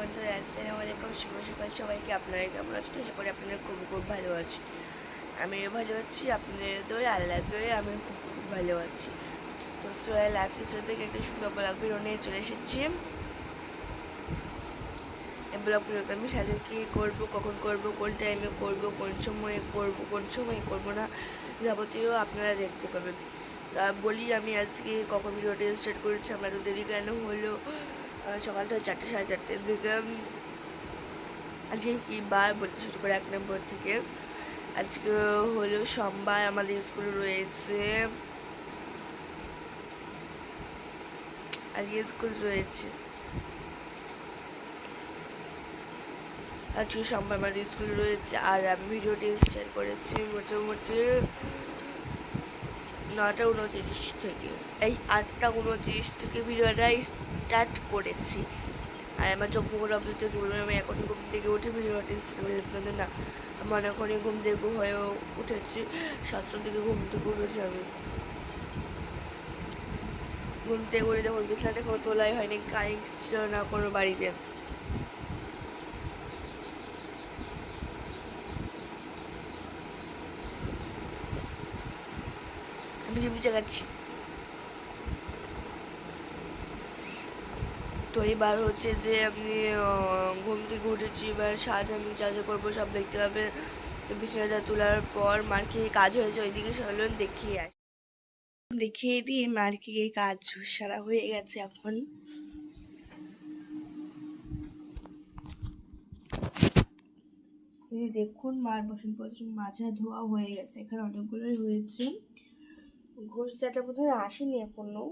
বন্ধুরা, আসসালামু আলাইকুম। শুভ সকাল সবাইকে। আপনারা কেমন আছেন? আশা করি আপনারা খুব খুব ভালো আছেন। আমিও ভালো আছি। আপনাদের দয়ে, আল্লাহর দয়ে আমি খুব খুব ভালো আছি। তো সোহেল অফিসের থেকে একটা সুন্দর ব্লগ ভিডিও নিয়ে চলে এসেছি। এই ব্লগ ভিডিওতে আমি সাথে কী করবো, কখন করবো, কোন টাইমে করবো, কোন সময়ে করবো না, যাবতীয় আপনারা দেখতে পাবেন। তা বলি, আমি আজকে কখন ভিডিওটা স্টার্ট করেছি, আমরা তো দেরি কেন হলো, সকালটা 4টে সাড়ে 4টের দিকে। আজকে কি বার বলতে শুরু করে 1 নম্বর থেকে। আজকে হলো সোমবার, আমাদের স্কুল রয়েছে, আজকে স্কুল রয়েছে, আজকে সোমবার আমাদের স্কুল রয়েছে। আর আমি ভিডিওটি স্টার্ট করেছি মোটামুটি 9টা 29 থেকে, এই 8টা 29 থেকে ভিডিওটা স্টার্ট করেছি। আর আমার চোখ মুখ অবধি থেকে বলবেন আমি এখনই ঘুম থেকে উঠে ভিডিওটা স্টার্ট করে আপনাদের না, আমার এখনই ঘুম থেকে হয়েও উঠেছি। 7টার দিকে ঘুম থেকে উঠেছি আমি। ঘুম থেকে উঠে যখন বিছানাটা কোনো তোলাই হয়নি, কারেন্ট ছিল না কোনো বাড়িতে। আমি ঝিমি চালাচ্ছি। তো এবার হচ্ছে যে আমি ঘুম থেকে উঠেছি, এবার সাজ আমি যা যা করবো সব দেখতে পাবে। তো বিছানাটা তোলার পর মার কি কাজ হয়েছে ওইদিকে চলুন দেখিয়ে দিই মার কি কাজ সারা হয়ে গেছে। এখন এই দেখুন, মার বাসনপত্র মাজা ধোয়া হয়ে গেছে, এখানে অনেকগুলোই হয়েছে। ঘোষ যাটা বোধ হয় আসেনি এখনো,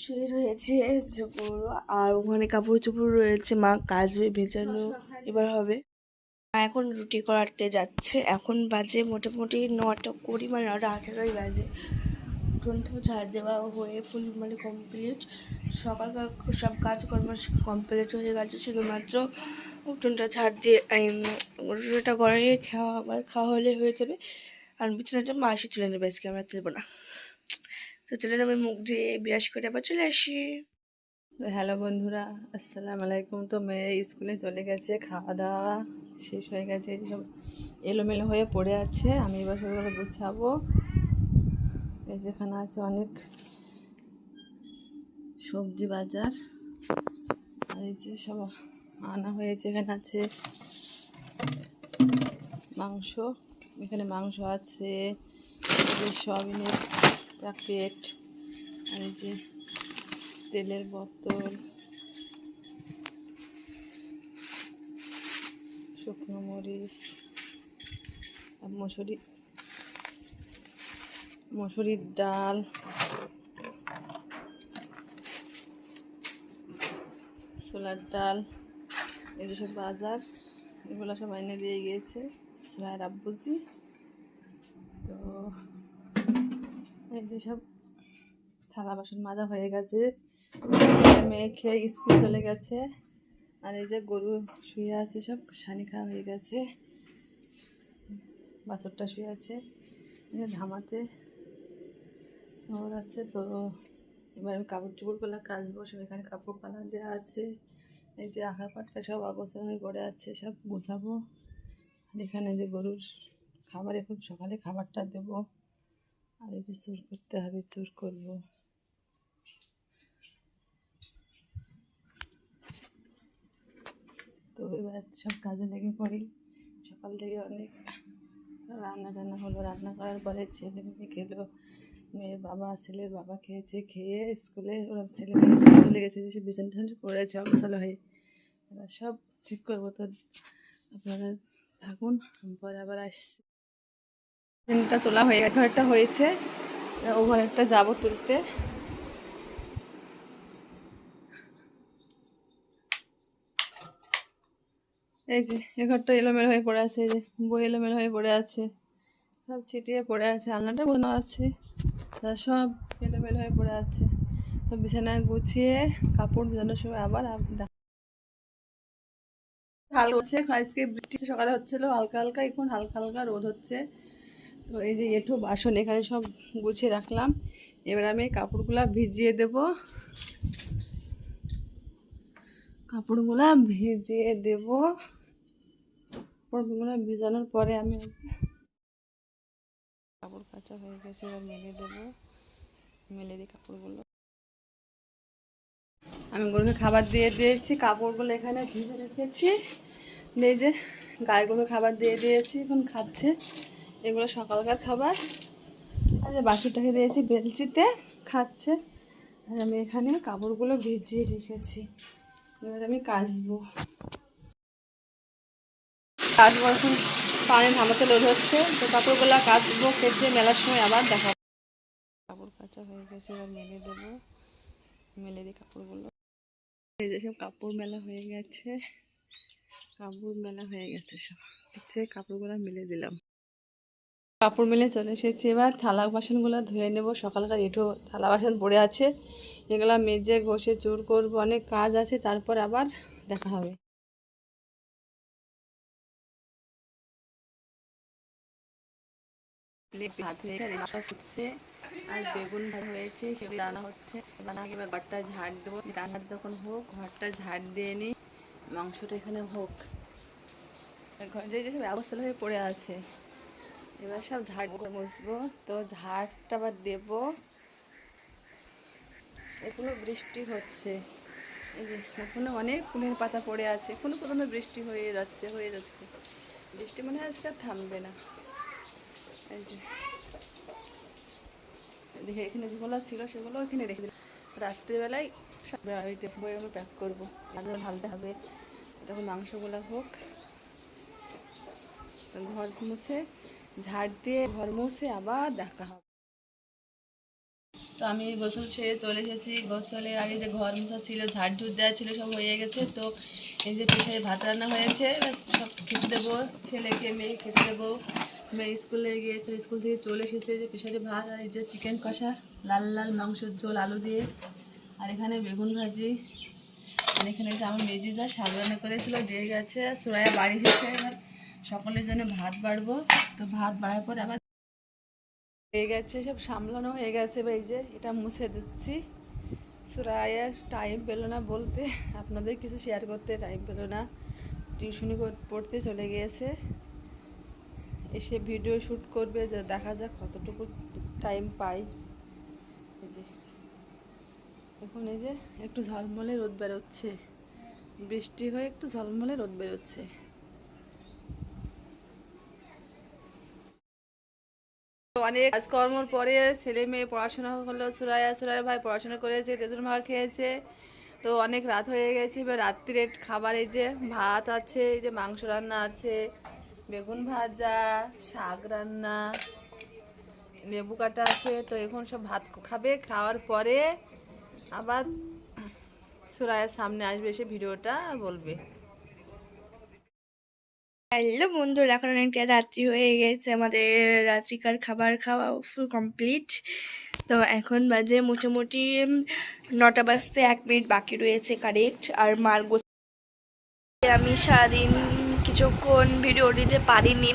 শুয়ে রয়েছে চোপড়। আর ওখানে কাপড় চোপড় রয়েছে, মা কাচবে, ভেজানো এবার হবে। এখন রুটি করাতে যাচ্ছে। এখন বাজে মোটামুটি 9টা 20, মানে 9টা 18 বাজে। উঠোনটাও ঝাড় দেওয়া হয়ে ফুল মানে কমপ্লিট। সকালকার সব কাজকর্ম কমপ্লিট হয়ে গেছে, শুধুমাত্র উঠোনটা ঝাড় দিয়ে রুটিটা করে খাওয়া হলে হয়ে যাবে। আর বিছানাটা মা এসে তুলে নেবে, আজকে আমরা তুলবো না। তো চলেন আমি মুখ ধুয়ে বিরাস করে আবার চলে আসি। হ্যালো বন্ধুরা, আসসালামু আলাইকুম। তো মেয়ে স্কুলে চলে গেছে, খাওয়া দাওয়া শেষ হয়ে গেছে, এই যে সব এলোমেলো হয়ে পড়ে আছে। আমি এবার সবগুলো গুছাবো। এই যেখানে আছে অনেক সবজি বাজার, আর এই যে সব আনা হয়েছে। এখানে আছে মাংস, এখানে মাংস আছে, সয়াবিনের প্যাকেট, আর এই যে তেলের বোতল, শুকনো মরিচ, আর মসুরির ডাল, ছোলার ডাল, এই যেসব বাজার, এগুলো সব এনে দিয়ে গিয়েছে সোহেল আব্বুজি। তো এই যেসব থালা বাসন মাজা হয়ে গেছে, মেয়ে খেয়ে স্কুল চলে গেছে। আর এই যে গরু শুয়ে আছে, সব সানি খাওয়া হয়ে গেছে, বাছরটা শুয়ে আছে, এই যে ধামাতে ওর আছে। তো এবার আমি কাপড় চোপড়গুলো কাচবো, সব এখানে কাপড় কালা দেওয়া আছে। এই যে আঁকার পাটটা সব অগোছানো করে আছে, সব গোছাবো। আর এখানে যে গরুর খাবার, এখন সকালে খাবারটা দেবো। আর এই যে চুর করতে হবে, চুর করবো। তো এবার সব কাজে লেগে পড়ি। সকাল থেকে অনেক রান্না টান্না হলো, রান্না করার পরে ছেলে মেয়ে খেলো। মেয়ের বাবা, ছেলের বাবা খেয়েছে, খেয়ে স্কুলে ওরা ছেলে মেয়ে স্কুলে চলে গেছে, যে সে বিছানা টিছানা পড়েছে অগোছালো হয়ে। এবার সব ঠিক করবো। তো আপনারা থাকুন, পরে আবার আসছি। তিনটা তোলা হয়ে গেছে, ঘরটা হয়েছে, ও ঘরটা যাবো তুলতে। এই যে এ ঘরটা এলোমেলো হয়ে পড়ে আছে, এই যে বই এলোমেলো হয়ে পড়ে আছে, সব ছিটিয়ে পড়ে আছে, আলনাটা বোনা আছে, তা সব এলোমেলো হয়ে পড়ে আছে। তো বিছানায় গুছিয়ে কাপড় ভেজানোর সময় আবার হাল হচ্ছে। আজকে বৃষ্টি সকালে হচ্ছিল হালকা হালকা, এখন হালকা হালকা রোদ হচ্ছে। তো এই যে এঁঠো বাসন এখানে সব গুছিয়ে রাখলাম। এবার আমি কাপড়গুলো ভিজিয়ে দেব। কাপড়গুলো ভিজিয়ে দেব। কাপড়গুলো ভিজানোর পরে আমি কাপড় কাচা হয়ে গেছে, এবার মেলে দেবো। মেলে দিই কাপড়গুলো। আমি গরুকে খাবার দিয়ে দিয়েছি, কাপড়গুলো এখানে ভিজে রেখেছি। এই যে গায়ে গরু খাবার দিয়ে দিয়েছি, এখন খাচ্ছে। এগুলো সকালকার খাবার। আর যে বাছুরটাকে দিয়েছি বেলচিতে, খাচ্ছে। আর আমি এখানে কাপড়গুলো ভিজিয়ে রেখেছি, এবার আমি কাচবো। এখন পানি থামাতে লোড হচ্ছে, তো কাপড়গুলো কাচবো, কেচে মেলার সময় আবার দেখাবো। কাপড় কাচা হয়ে গেছে, এবার মেলে দেবো। মেলে দিই কাপড়গুলো। এই যে সব কাপড় মেলা হয়ে গেছে, কাপড় মেলা হয়ে গেছে সব। হচ্ছে কাপড়গুলো মেলে দিলাম। কাপড় মেলে চলে এসেছি, এবার থালা বাসনগুলো ধুয়ে নেব। সকালকার এঁঠো থালা বাসন পড়ে আছে, এগুলো মেজে ঘষে চুর করবো, অনেক কাজ আছে। তারপর আবার দেখা হবে। ভাত হয়ে মাথা ফুটছে আর বেগুন ভাজা হয়েছে, সেগুলো রান্না হচ্ছে। এবার ঘরটা ঝাড় দেবো, রান্নার যখন হোক ঘরটা ঝাড় দিয়ে নিই, মাংসটা এখানে হোক। যে যেসব ব্যবস্থা হয়ে পড়ে আছে, এবার সব ঝাড় মুছবো। তো ঝাড়টা আবার দেবো। এখনো বৃষ্টি হচ্ছে, এই যে এখনো অনেক ফুলের পাতা পড়ে আছে, এখনো পর্যন্ত বৃষ্টি হয়ে যাচ্ছে। বৃষ্টি মনে হয় আজকে আর থামবে না। এই যে দেখে এখানে যেগুলো ছিল সেগুলো এখানে রেখে দিলাম। রাত্রিবেলায় বইয়ে প্যাক করবো, ঢালতে হবে। তখন মাংসগুলো হোক, ঘর মুছে ঝাড় দিয়ে ঘর মুছে আবার দেখা হবে। তো আমি গোসল ছেড়ে চলে এসেছি। গোসলের আগে যে ঘর মোছা ছিল, ঝাড় ঝুড় দেওয়া ছিল, সব হয়ে গেছে। তো এই যে প্রেশারে ভাত রান্না হয়েছে, সব খেতে দেবো। ছেলেকে মেয়ে খেতে দেবো। মেয়ে স্কুলে গিয়েছে, স্কুল থেকে চলে এসেছে। যে প্রেশারে ভাত, আর এই যে চিকেন কষা, লাল লাল মাংসের ঝোল আলু দিয়ে, আর এখানে বেগুন ভাজি। আর এখানে যে আমার মেজি যা শাক রান্না করেছিল দিয়ে গেছে, সুরাইয়া বাড়ি এসেছে। এবার সকলের জন্য ভাত বাড়বো। তো ভাত বাড়ার পর আবার হয়ে গেছে, সব সামলানো হয়ে গেছে। এই যে এটা মুছে দিচ্ছি। সুরাইয়া টাইম পেলো না বলতে, আপনাদের কিছু শেয়ার করতে টাইম পেলো না, টিউশনি পড়তে চলে গিয়েছে। এসে ভিডিও শ্যুট করবে, যে দেখা যাক কতটুকু টাইম পাই। এই যে এখন এই যে একটু ঝলমলে রোদ বেরোচ্ছে, বৃষ্টি হয়ে একটু ঝলমলে রোদ বেরোচ্ছে। অনেক কাজকর্মর পরে ছেলে মেয়ে পড়াশোনা হলো। সুরাইয়া ভাই পড়াশোনা করেছে, তেঁতুল মাখা খেয়েছে। তো অনেক রাত হয়ে গেছে। এবার রাত্রির খাবার এই যে ভাত আছে, এই যে মাংস রান্না আছে, বেগুন ভাজা, শাক রান্না, লেবু কাটা আছে। তো এখন সব ভাত খাবে, খাওয়ার পরে আবার সুরাইয়ার সামনে আসবে, এসে ভিডিওটা বলবে। হ্যালো বন্ধুরা, এখন অনেকটা রাত্রি হয়ে গেছে, আমাদের রাত্রিকার খাবার খাওয়া ফুল কমপ্লিট। তো এখন বাজে মোটামুটি 9টা বাজতে 1 মিনিট বাকি রয়েছে কারেক্ট। আর মার আমি সারাদিন কিছুক্ষণ ভিডিও দিতে পারিনি,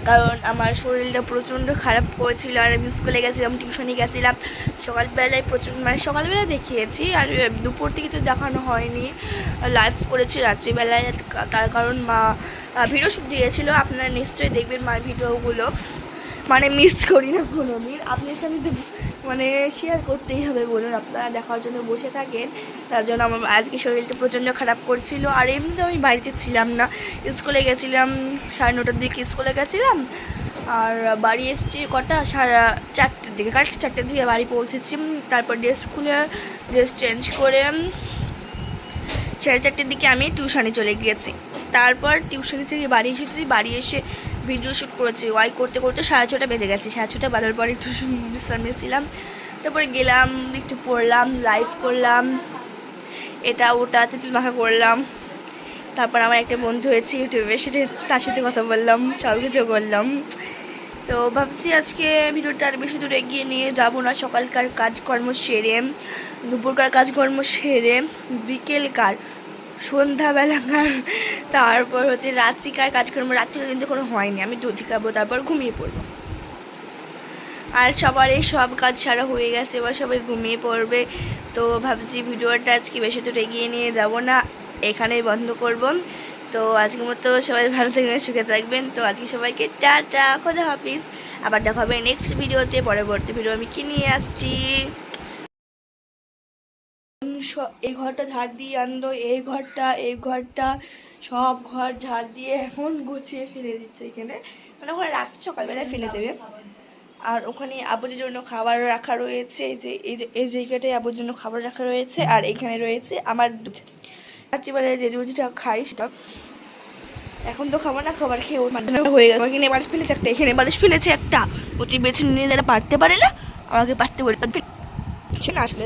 কারণ আমার শরীরটা প্রচণ্ড খারাপ করেছিল। আর আমি স্কুলে গেছিলাম, টিউশনে গেছিলাম। সকালবেলায় সকালবেলা দেখিয়েছি, আর দুপুর থেকে তো দেখানো হয়নি, লাইভ করেছি রাত্রিবেলায়। তার কারণ মা ভিডিও শুট দিয়েছিল, আপনারা নিশ্চয়ই দেখবেন মার ভিডিওগুলো, মানে মিস করি না কোনো দিন। আপনার সাথে তো মানে শেয়ার করতেই হবে, বলুন, আপনারা দেখার জন্য বসে থাকেন। তার জন্য আমার আজকে শরীরটা প্রচণ্ড খারাপ করছিল। আর এমনিতে আমি বাড়িতে ছিলাম না, স্কুলে গেছিলাম, 9:30টার দিকে স্কুলে গেছিলাম। আর বাড়ি এসেছি কটা, 4টার দিকে, কারেক্ট 4টার দিকে বাড়ি পৌঁছেছি। তারপর ড্রেস চেঞ্জ করে 4:30টার দিকে আমি টিউশনে চলে গিয়েছি। তারপর টিউশনি থেকে বাড়ি এসেছি, বাড়ি এসে ভিডিও শ্যুট করেছি। ওয়াই করতে করতে 6:30 বেজে গেছে। 6:30 বাজার পরে একটু বিশ্রাম নিয়েছিলাম। তারপরে গেলাম, একটু পড়লাম, লাইভ করলাম, এটা ওটা তেঁতুল মাখা করলাম। তারপর আমার একটা বন্ধু হয়েছে ইউটিউবে, সেটা তার সাথে কথা বললাম, সব কিছু করলাম। তো ভাবছি আজকে ভিডিওটা আর বেশি দূর এগিয়ে নিয়ে যাব না। সকালকার কাজকর্ম সেরে, দুপুরকার কাজকর্ম সেরে, বিকেলকার, সন্ধ্যাবেলাকার, তারপর হচ্ছে রাত্রিকার কাজকর্ম। রাত্রিটা কিন্তু কোনো হয়নি, আমি দুধ খাবো, তারপর ঘুমিয়ে পড়বো। আর সবার এই সব কাজ ছাড়া হয়ে গেছে, এবার সবাই ঘুমিয়ে পড়বে। তো ভাবছি ভিডিওটা আজকে বেশি দূর এগিয়ে নিয়ে যাব না, এখানেই বন্ধ করব। তো আজকের মতো সবাই ভালো থাকবেন, সুখে থাকবেন। তো আজকে সবাইকে টাটা, খোদা হাফিজ। আবার দেখা হবে নেক্সট ভিডিওতে, পরবর্তী ভিডিও আমি কি নিয়ে আসছি। এই ঘরটা ঝাড় দিয়ে আনলো, এই ঘরটা সব ঘর ঝাড় দিয়ে এখন গুছিয়ে ফেলে দিচ্ছে এখানে, মানে ওখানে রাত্রে সকালবেলায় ফেলে দেবে। আর ওখানে আবুদের জন্য খাবার রাখা রয়েছে, এই জায়গাটায় আবুর জন্য খাবার রাখা রয়েছে। আর এখানে রয়েছে আমার দুধ, রাত্রিবেলায় যে দুধটা খাই সেটা। এখন তো খাবার না, খাবার খেয়ে হয়ে গেছে। এখানে বালিশ ফেলেছে একটা, এখানে বালিশ ফেলেছে একটা, ওটি বেছে নিয়ে যারা পারতে পারে না আমাকে পারতে বলে সে না আসলে।